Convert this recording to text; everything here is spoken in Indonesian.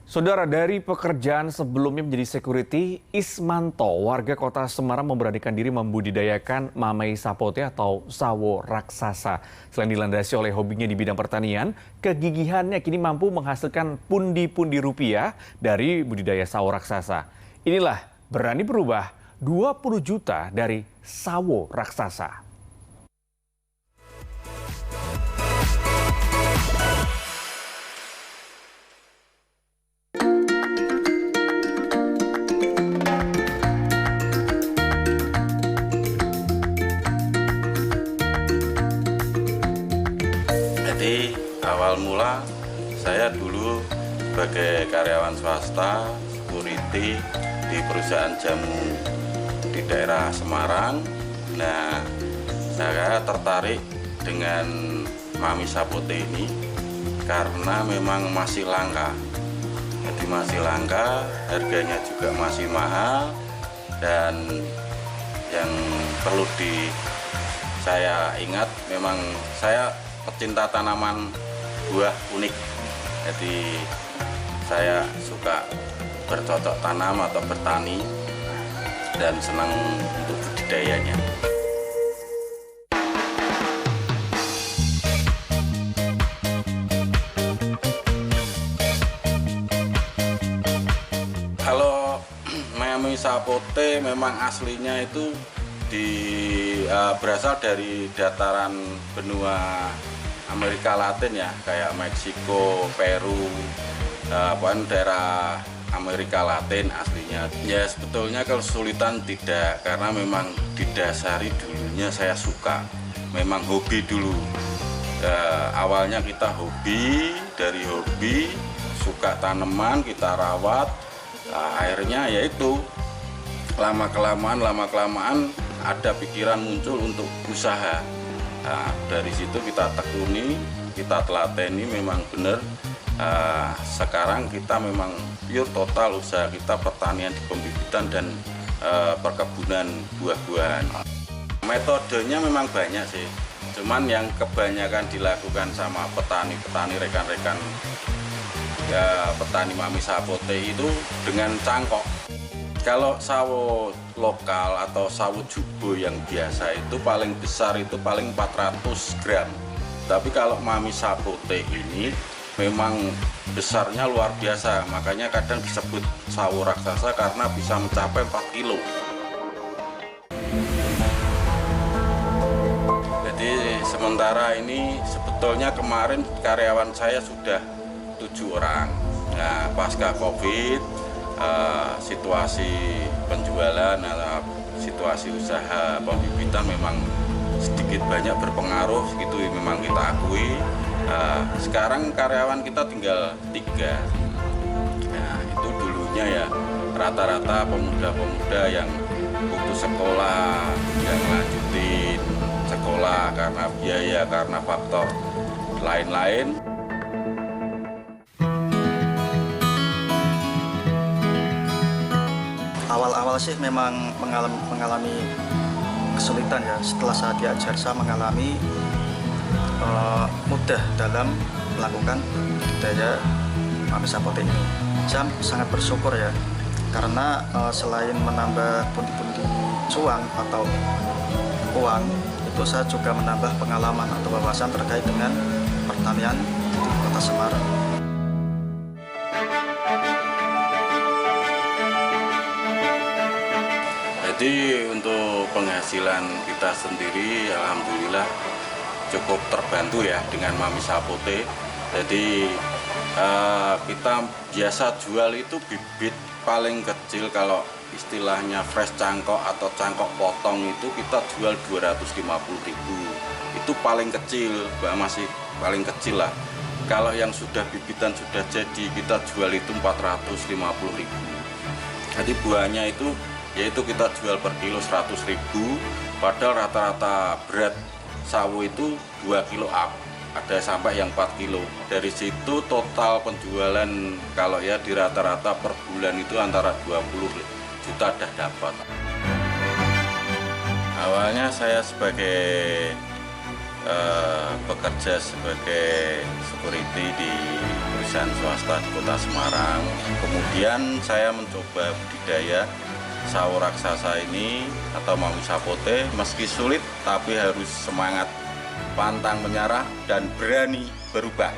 Saudara, dari pekerjaan sebelumnya menjadi security, Ismanto, warga kota Semarang memberanikan diri membudidayakan mamei sapote atau sawo raksasa. Selain dilandasi oleh hobinya di bidang pertanian, kegigihannya kini mampu menghasilkan pundi-pundi rupiah dari budidaya sawo raksasa. Inilah berani berubah 20 juta dari sawo raksasa. Jadi awal mula saya dulu sebagai karyawan swasta, security di perusahaan jamu di daerah Semarang. Nah, saya tertarik dengan mamei sapote ini karena memang masih langka. Jadi masih langka, harganya juga masih mahal, dan yang perlu saya ingat memang saya pecinta tanaman buah unik. Jadi saya suka bercocok tanam atau bertani dan senang untuk budidayanya. Kalau mamei sapote memang aslinya itu berasal dari dataran benua Amerika Latin ya, kayak Meksiko, Peru, pokoknya daerah Amerika Latin aslinya. Ya sebetulnya kesulitan tidak, karena memang didasari dulunya saya suka, memang hobi dulu. Awalnya kita hobi, dari hobi suka tanaman, kita rawat, akhirnya yaitu lama-kelamaan ada pikiran muncul untuk usaha. Nah, dari situ kita tekuni, kita telateni, memang benar. Sekarang kita memang pure total usaha kita pertanian di pembibitan dan perkebunan buah-buahan. Metodenya memang banyak sih, cuman yang kebanyakan dilakukan sama petani-petani rekan-rekan petani mamei sapote itu dengan cangkok. Kalau sawo lokal atau sawo jubo yang biasa itu paling besar itu paling 400 gram. Tapi kalau mamei sapote ini memang besarnya luar biasa, makanya kadang disebut sawo raksasa karena bisa mencapai 4 kilo. Jadi sementara ini sebetulnya kemarin karyawan saya sudah 7 orang. Nah, pasca COVID, situasi penjualan atau situasi usaha pembibitan memang sedikit banyak berpengaruh, gitu memang kita akui. Sekarang karyawan kita tinggal 3. Nah, itu dulunya ya rata-rata pemuda-pemuda yang putus sekolah, yang lanjutin sekolah karena biaya, karena faktor lain-lain. Awal-awal sih memang mengalami kesulitan ya. Setelah saya diajar, saya mengalami mudah dalam melakukan budidaya mamei sapote ini. Saya sangat bersyukur ya, karena selain menambah pundi-pundi cuan atau uang, itu saya juga menambah pengalaman atau wawasan terkait dengan pertanian di kota Semarang. Jadi untuk penghasilan kita sendiri alhamdulillah cukup terbantu ya dengan mamei sapote. Jadi kita biasa jual itu bibit paling kecil, kalau istilahnya fresh cangkok atau cangkok potong itu kita jual 250.000. Itu paling kecil, masih paling kecil lah. Kalau yang sudah bibitan sudah jadi kita jual itu 450.000. Jadi buahnya itu yaitu kita jual per kilo 100.000, padahal rata-rata berat sawo itu 2 kilo up, ada sampai yang 4 kilo. Dari situ total penjualan kalau ya di rata-rata per bulan itu antara 20 juta dah dapat. Awalnya saya sebagai bekerja sebagai security di perusahaan swasta di Kota Semarang. Kemudian saya mencoba budidaya sawo raksasa ini atau mami sapote. Meski sulit tapi harus semangat, pantang menyerah dan berani berubah.